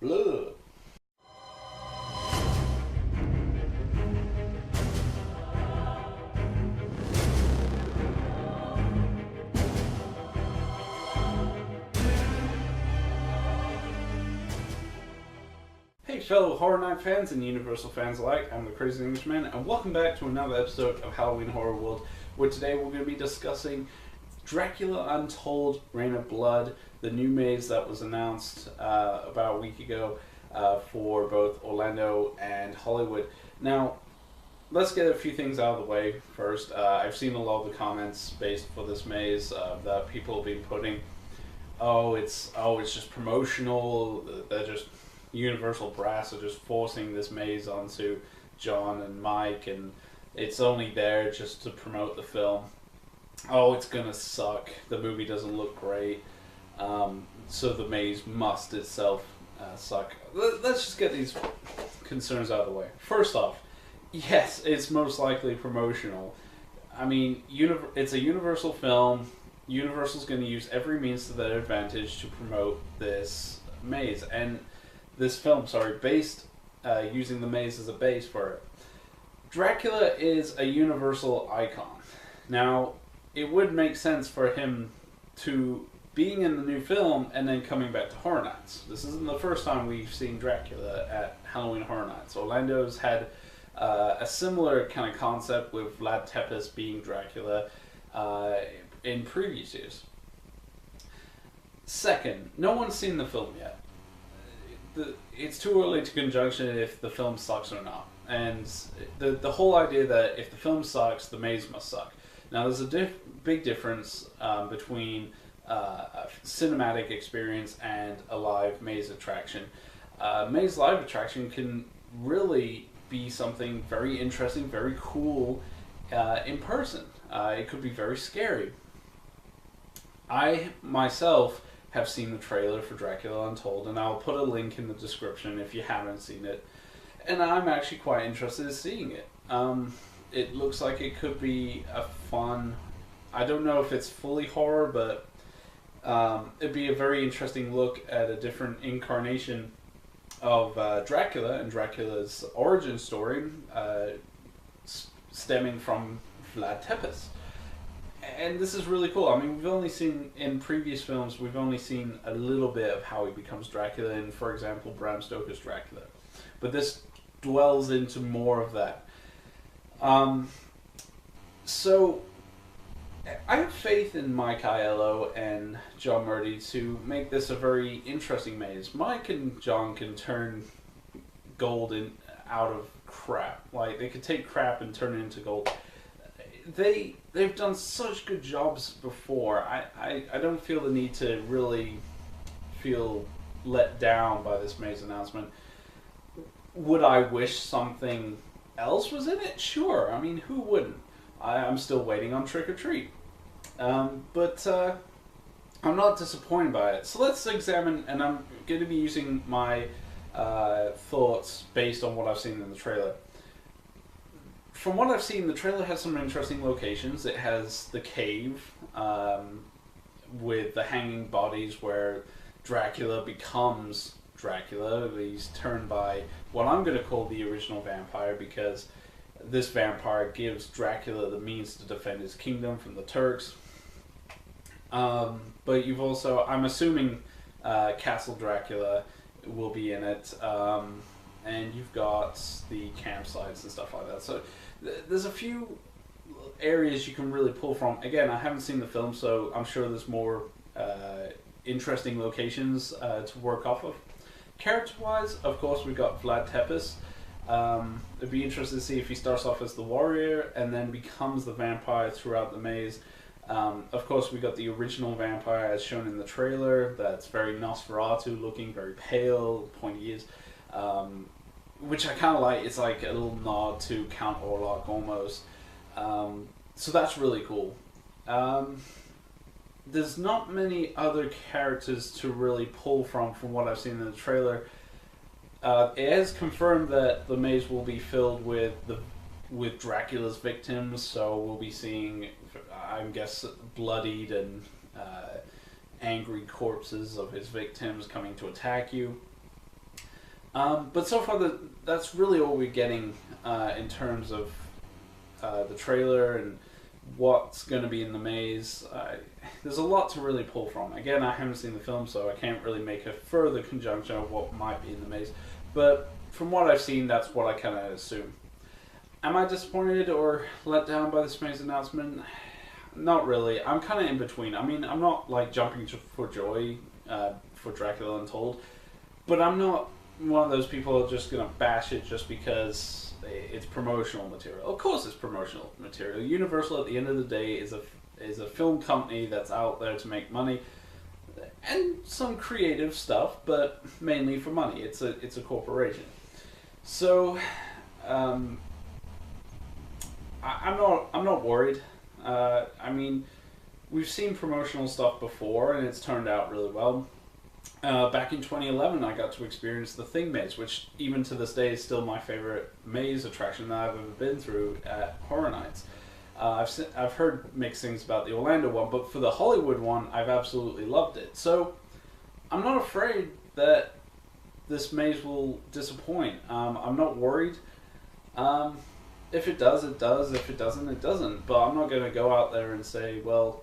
Blood. Hey fellow Horror Night fans and Universal fans alike, I'm the Crazy Englishman, and welcome back to another episode of Halloween Horror World, where today we're going to be discussing Dracula Untold, Reign of Blood, the new maze that was announced about a week ago for both Orlando and Hollywood. Now, let's get a few things out of the way first. I've seen a lot of the comments based for this maze that people have been putting. It's just promotional. They're just Universal brass are just forcing this maze onto John and Mike, and it's only there just to promote the film. Oh, it's gonna suck. The movie doesn't look great, so the maze must itself suck. Let's just get these concerns out of the way. First off, yes, it's most likely promotional. I mean, it's a Universal film. Universal's going to use every means to their advantage to promote this maze, and this film, based using the maze as a base for it. Dracula is a Universal icon. Now, it would make sense for him to being in the new film and then coming back to Horror Nights. This isn't the first time we've seen Dracula at Halloween Horror Nights. Orlando's had a similar kind of concept with Vlad Tepes being Dracula in previous years. Second, no one's seen the film yet. It's too early to conjunction if the film sucks or not. And the whole idea that if the film sucks, the maze must suck. Now, there's a big difference between a cinematic experience and a live maze attraction. Maze live attraction can really be something very interesting, very cool in person. It could be very scary. I myself have seen the trailer for Dracula Untold, and I'll put a link in the description if you haven't seen it. And I'm actually quite interested in seeing it. It looks like it could be a fun... I don't know if it's fully horror, but it'd be a very interesting look at a different incarnation of Dracula and Dracula's origin story stemming from Vlad Tepes. And this is really cool. I mean, we've only seen, in previous films, we've only seen a little bit of how he becomes Dracula in, for example, Bram Stoker's Dracula. But this dwells into more of that. So, I have faith in Mike Aiello and John Murdy to make this a very interesting maze. Mike and John can turn gold out of crap. Like, they could take crap and turn it into gold. They've done such good jobs before. I don't feel the need to really feel let down by this maze announcement. Would I wish something else was in it? Sure. I mean, who wouldn't? I'm still waiting on Trick or Treat. But I'm not disappointed by it. So let's examine, and I'm going to be using my thoughts based on what I've seen in the trailer. From what I've seen, the trailer has some interesting locations. It has the cave with the hanging bodies where Dracula becomes Dracula. He's turned by what I'm going to call the original vampire, because this vampire gives Dracula the means to defend his kingdom from the Turks. But you've also, I'm assuming Castle Dracula will be in it. And you've got the campsites and stuff like that. So there's a few areas you can really pull from. Again, I haven't seen the film, so I'm sure there's more interesting locations to work off of. Character-wise, of course, we've got Vlad Tepes. It'd be interesting to see if he starts off as the warrior and then becomes the vampire throughout the maze. Of course, we got the original vampire as shown in the trailer. That's very Nosferatu looking, very pale, pointy ears. Which I kind of like. It's like a little nod to Count Orlok almost. So that's really cool. There's not many other characters to really pull from what I've seen in the trailer. It has confirmed that the maze will be filled with Dracula's victims, so we'll be seeing, I guess, bloodied and angry corpses of his victims coming to attack you. But so far, that's really all we're getting in terms of the trailer and what's going to be in the maze. There's a lot to really pull from. Again, I haven't seen the film, so I can't really make a further conjunction of what might be in the maze. But from what I've seen, that's what I kind of assume. Am I disappointed or let down by this maze announcement? Not really. I'm kind of in between. I mean, I'm not like jumping for joy for Dracula Untold, but I'm not one of those people who are just going to bash it just because it's promotional material. Of course it's promotional material. Universal at the end of the day is a film company that's out there to make money and some creative stuff, but mainly for money. It's a corporation. So I'm not worried. I mean, we've seen promotional stuff before and it's turned out really well. Back in 2011, I got to experience the Thing Maze, which even to this day is still my favorite maze attraction that I've ever been through at Horror Nights. I've heard mixed things about the Orlando one, but for the Hollywood one, I've absolutely loved it. So I'm not afraid that this maze will disappoint. I'm not worried. If it does, it does. If it doesn't, it doesn't. But I'm not going to go out there and say, well,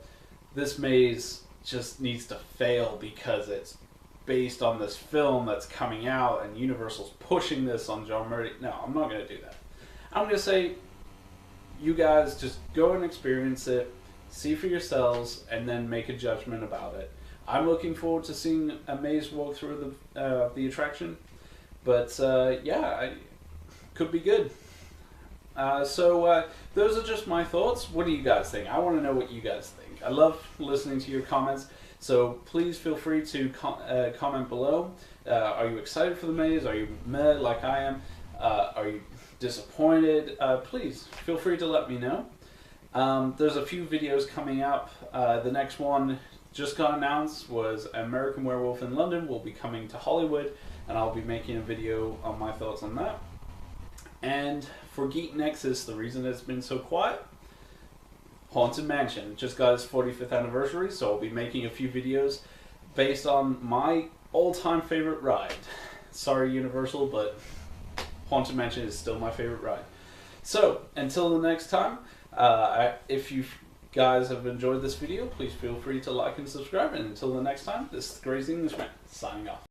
this maze just needs to fail because it's based on this film that's coming out and Universal's pushing this on John Murray. No, I'm not going to do that. I'm going to say, you guys just go and experience it, see for yourselves, and then make a judgment about it. I'm looking forward to seeing a maze walk through the attraction, but yeah, it could be good. So those are just my thoughts. What do you guys think? I want to know what you guys think. I love listening to your comments. So please feel free to comment below. Are you excited for the maze? Are you mad like I am? Are you disappointed? Please feel free to let me know. There's a few videos coming up. The next one just got announced was American Werewolf in London will be coming to Hollywood, and I'll be making a video on my thoughts on that. And for Geek Nexus, the reason it's been so quiet, Haunted Mansion just got its 45th anniversary, so I'll be making a few videos based on my all-time favorite ride. Sorry, Universal, but Haunted Mansion is still my favorite ride. So, until the next time, if you guys have enjoyed this video, please feel free to like and subscribe. And until the next time, this is the Crazy Englishman, signing off.